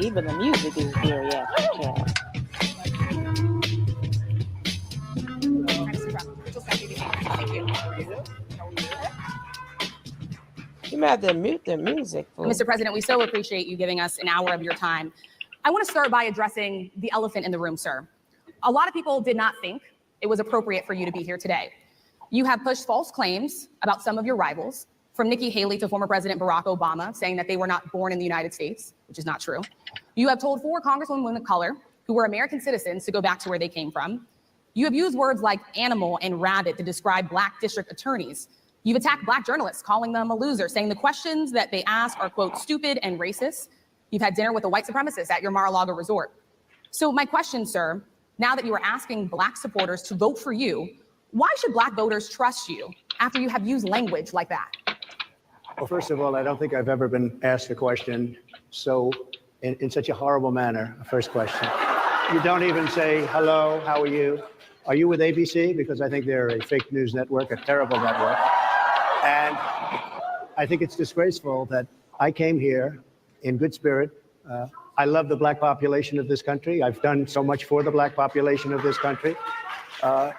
Even the music is geriatric, child. You might have to mute the music, fool. Mr. President, we so appreciate you giving us an hour of your time. I want to start by addressing the elephant in the room, sir. A lot of people did not think it was appropriate for you to be here today. You have pushed false claims about some of your rivals, from Nikki Haley to former President Barack Obama, saying that they were not born in the United States, which is not true. You have told 4 congresswomen of color who were American citizens to go back to where they came from. You have used words like animal and rabbit to describe Black district attorneys. You've attacked Black journalists, calling them a loser, saying the questions that they ask are, quote, stupid and racist. You've had dinner with a white supremacist at your Mar-a-Lago resort. So my question, sir, now that you are asking Black supporters to vote for you, why should Black voters trust you after you have used language like that? Well, first of all, I don't think I've ever been asked a question so in such a horrible manner. First question. You don't even say, hello, how are you? Are you with ABC? Because I think they're a fake news network, a terrible network. And I think it's disgraceful that I came here in good spirit. I love the Black population of this country. I've done so much for the Black population of this country,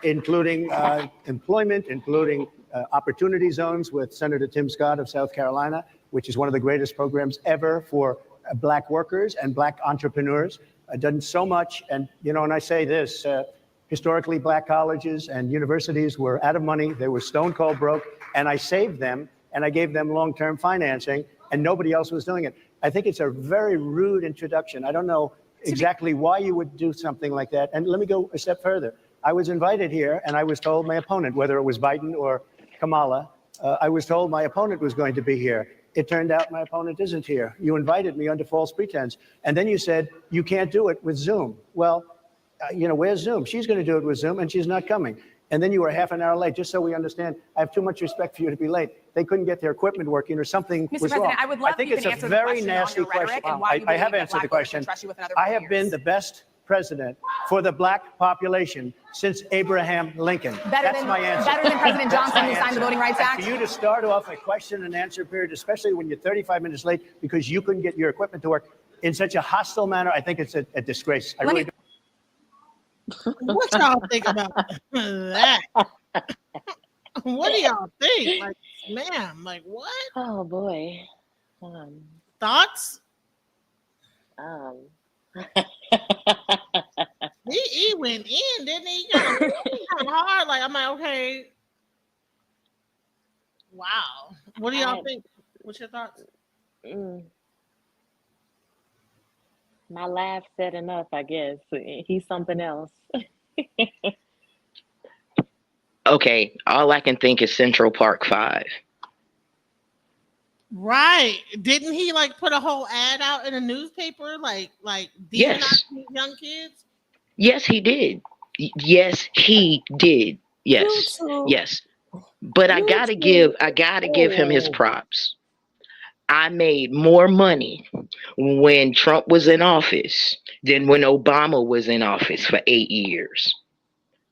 including employment, including opportunity zones with Senator Tim Scott of South Carolina, which is one of the greatest programs ever for Black workers and Black entrepreneurs. I've done so much. And, you know, and I say this, historically Black colleges and universities were out of money. They were stone cold broke. And I saved them and I gave them long-term financing and nobody else was doing it. I think it's a very rude introduction. I don't know exactly why you would do something like that. And let me go a step further. I was invited here and I was told my opponent, whether it was Biden or Kamala, I was told my opponent was going to be here. It turned out my opponent isn't here. You invited me under false pretense. And then you said, you can't do it with Zoom. Well, you know, where's Zoom? She's going to do it with Zoom and she's not coming. And then you were half an hour late, just so we understand. I have too much respect for you to be late. They couldn't get their equipment working or something Mr. was President, wrong. I would love I think if it's you a could answer very the nasty question. I have answered the question. I have been the best president for the Black population since Abraham Lincoln. That's my answer. Better than President Johnson, who signed the Voting Rights Act? For you to start off a question and answer period, especially when you're 35 minutes late because you couldn't get your equipment to work in such a hostile manner, I think it's a disgrace. I really don't. What y'all think about that? What do y'all think? Like, ma'am, like what? Oh boy. Thoughts? He went in, didn't he? Kind of hard. Like I'm like, okay. Wow. What do y'all think? What's your thoughts? My laugh said enough, I guess. He's something else. Okay, all I can think is Central Park 5. Right. Didn't he like put a whole ad out in a newspaper? Like Yes. Young kids? Yes, he did. Yes, he did. Yes. YouTube. Yes. But I gotta give him his props. I made more money when Trump was in office than when Obama was in office for 8 years.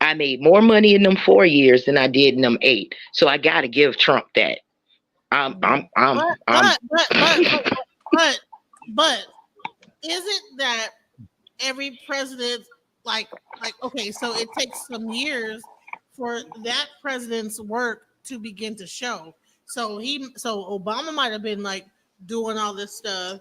I made more money in them 4 years than I did in them 8. So I gotta give Trump that. But is it that every president like okay, so it takes some years for that president's work to begin to show. So Obama might have been like doing all this stuff,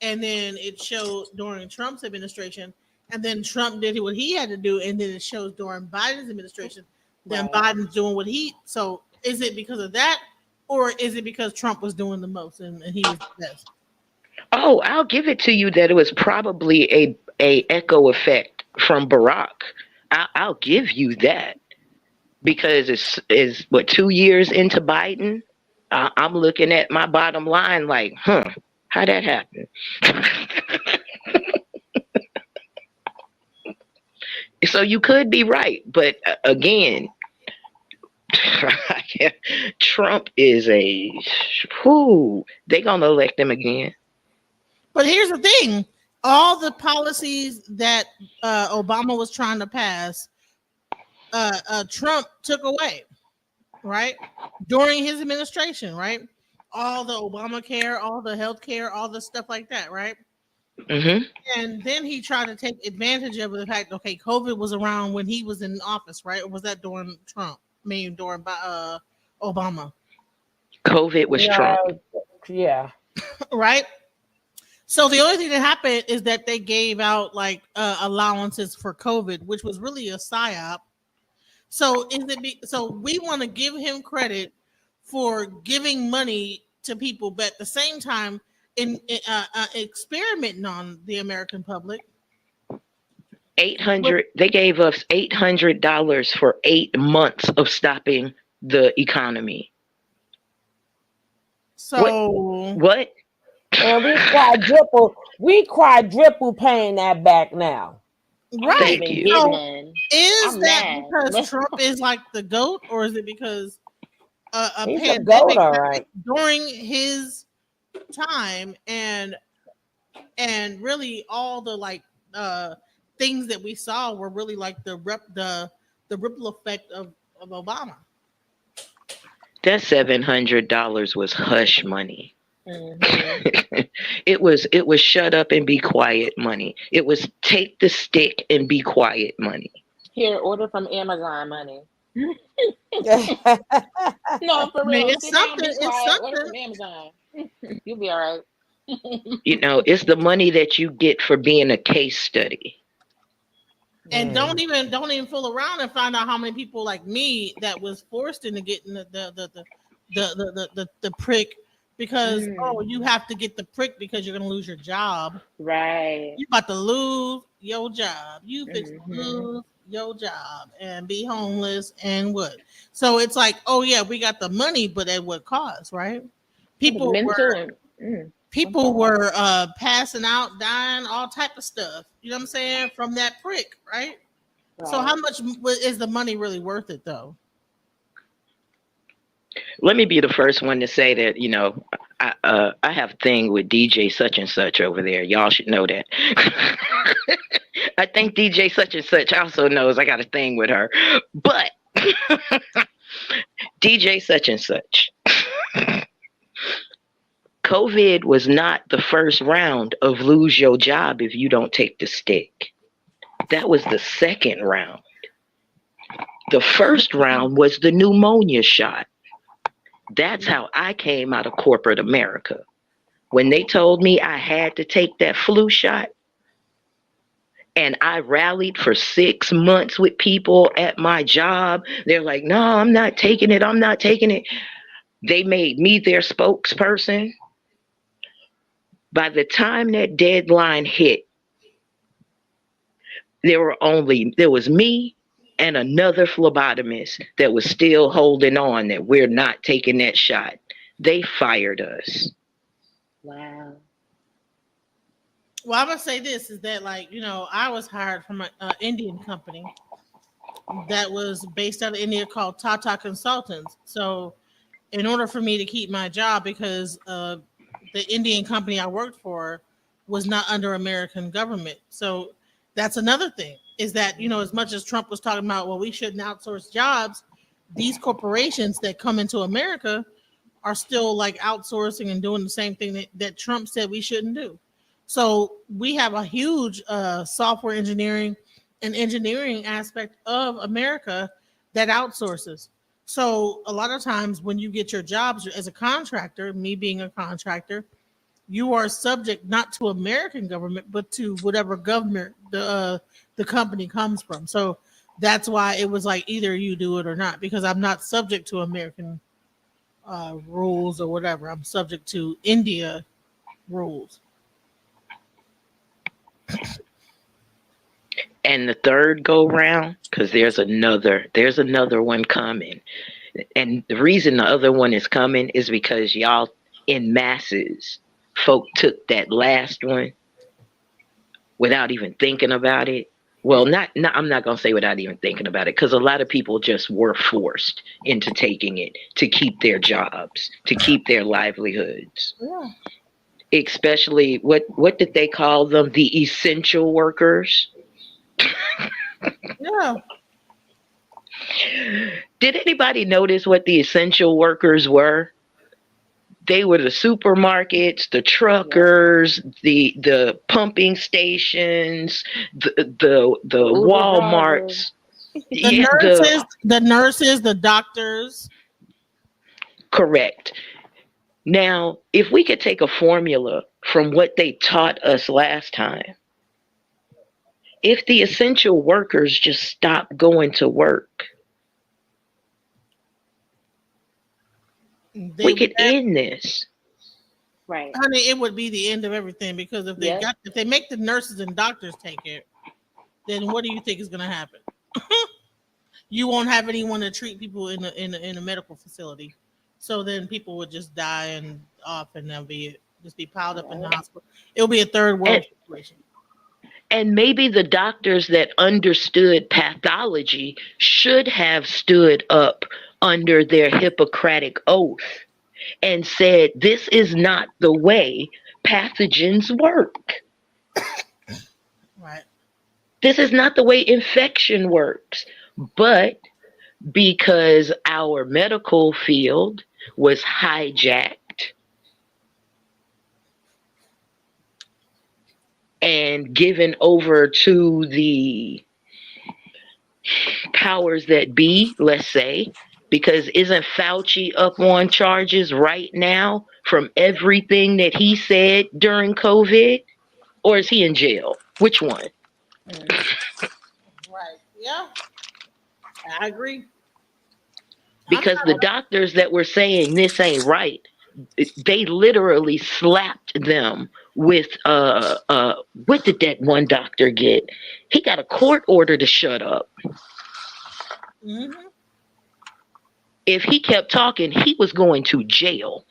and then it showed during Trump's administration, and then Trump did what he had to do, and then it shows during Biden's administration. Then Biden's doing what he. So is it because of that, or is it because Trump was doing the most and he was the best? Oh, I'll give it to you that it was probably a echo effect from Barack. I'll give you that, because it's what, 2 years into Biden. I'm looking at my bottom line like, how'd that happen? So you could be right, but again, Trump is they gonna elect him again. But here's the thing: all the policies that Obama was trying to pass, Trump took away, right? During his administration, right? All the Obamacare, all the health care, all the stuff like that, right? Hmm. And then he tried to take advantage of the fact, okay, COVID was around when he was in office, right? Or was that during Trump? I mean, during Obama, COVID was Trump. No, yeah. right? So the only thing that happened is that they gave out like allowances for COVID, which was really a psyop. So we want to give him credit for giving money to people, but at the same time, in experimenting on the American public. 800. They gave us $800 for 8 months of stopping the economy. So What? And we quadruple paying that back now. right. Thank you. Get So none. is I'm that mad. because Trump is like the GOAT, or is it because a He's a pandemic goat, all right. during his time and really all the like things that we saw were really like the ripple effect of Obama. That $700 was hush money. Mm-hmm. It was shut up and be quiet money. It was take the stick and be quiet money. Here, order from Amazon money. No, for I mean, real. it's Sit down, something. be It's quiet. Order something. from Amazon. You'll be all right. It's the money that you get for being a case study. And don't even fool around and find out how many people like me that was forced into getting the prick because you have to get the prick because you're gonna lose your job. Right. You about to lose your job. You fix to Mm-hmm. lose your job and be homeless and what? So it's like, oh yeah, we got the money, but at what cost, right? People Mental were passing out, dying, all type of stuff. You know what I'm saying? From that prick, right? So how much is the money really worth it though? Let me be the first one to say that, I have a thing with DJ such and such over there. Y'all should know that. I think DJ such and such also knows I got a thing with her. But DJ such and such. COVID was not the first round of lose your job if you don't take the stick. That was the second round. The first round was the pneumonia shot. That's how I came out of corporate America. When they told me I had to take that flu shot, and I rallied for 6 months with people at my job, they're like, no, I'm not taking it. I'm not taking it. They made me their spokesperson. By the time that deadline hit, there was me and another phlebotomist that was still holding on that we're not taking that shot. They fired us. Wow. Well, I'm gonna say this is that I was hired from an Indian company that was based out of India called Tata Consultants. So, in order for me to keep my job, because the Indian company I worked for was not under American government, so that's another thing. Is that as much as Trump was talking about, well, we shouldn't outsource jobs, these corporations that come into America are still like outsourcing and doing the same thing that Trump said we shouldn't do. So we have a huge software engineering and engineering aspect of America that outsources. So a lot of times when you get your jobs as a contractor, me being a contractor, you are subject not to American government, but to whatever government the company comes from. So that's why it was like either you do it or not, because I'm not subject to American rules or whatever. I'm subject to India rules. And the third go round, because there's another one coming. And the reason the other one is coming is because y'all in masses, folk took that last one without even thinking about it. Well, I'm not going to say without even thinking about it, because a lot of people just were forced into taking it to keep their jobs, to keep their livelihoods. Yeah. Especially, what did they call them? The essential workers. Yeah. Did anybody notice what the essential workers were? They were the supermarkets, the truckers, the pumping stations, the Uber driver. Walmarts. The Yeah, nurses, the doctors. correct. Now, if we could take a formula from what they taught us last time, if the essential workers just stopped going to work, we could end this. Right. Honey, it would be the end of everything because if they make the nurses and doctors take it, then what do you think is going to happen? You won't have anyone to treat people in a medical facility, so then people would just die and off, and they'll just be piled up in the hospital. It'll be a third world situation. And maybe the doctors that understood pathology should have stood up under their Hippocratic oath and said, this is not the way pathogens work. Right. This is not the way infection works. But because our medical field was hijacked and given over to the powers that be, let's say, because isn't Fauci up on charges right now from everything that he said during COVID? Or is he in jail? Which one? Right. Yeah. I agree. Because the doctors that were saying this ain't right, they literally slapped them with what did that one doctor get? He got a court order to shut up. Mm-hmm. If he kept talking, he was going to jail.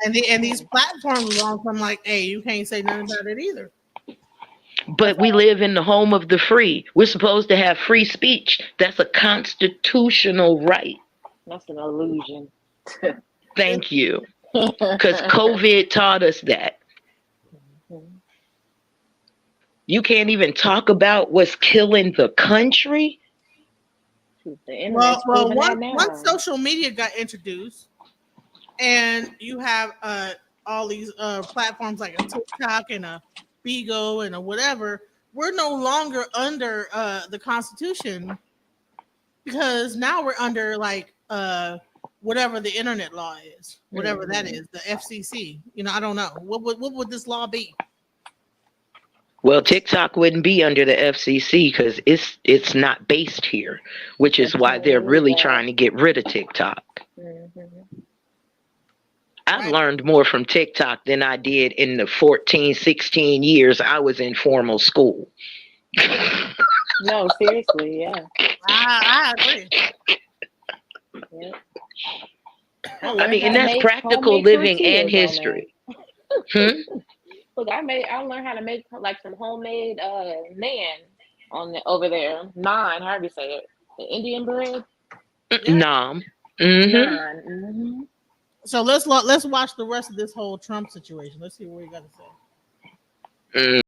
And these platforms are on from like, hey, you can't say nothing about it either. But we live in the home of the free. We're supposed to have free speech. That's a constitutional right. That's an illusion. Thank you. Because COVID taught us that. You can't even talk about what's killing the country. Well, once social media got introduced, and you have all these platforms like a TikTok and a Bigo and a whatever, we're no longer under the Constitution because now we're under like whatever the internet law is, whatever that is, the FCC. I don't know what would this law be. Well, TikTok wouldn't be under the FCC because it's not based here, which is why they're really trying to get rid of TikTok. I've learned more from TikTok than I did in the 14, 16 years I was in formal school. No, seriously, yeah. I agree. Yeah. I mean, and that's practical living and history. Look, I learned how to make like some homemade naan over there. Naan, however you say it. The Indian bread. Nam. Naan. So let's watch the rest of this whole Trump situation. Let's see what we got to say.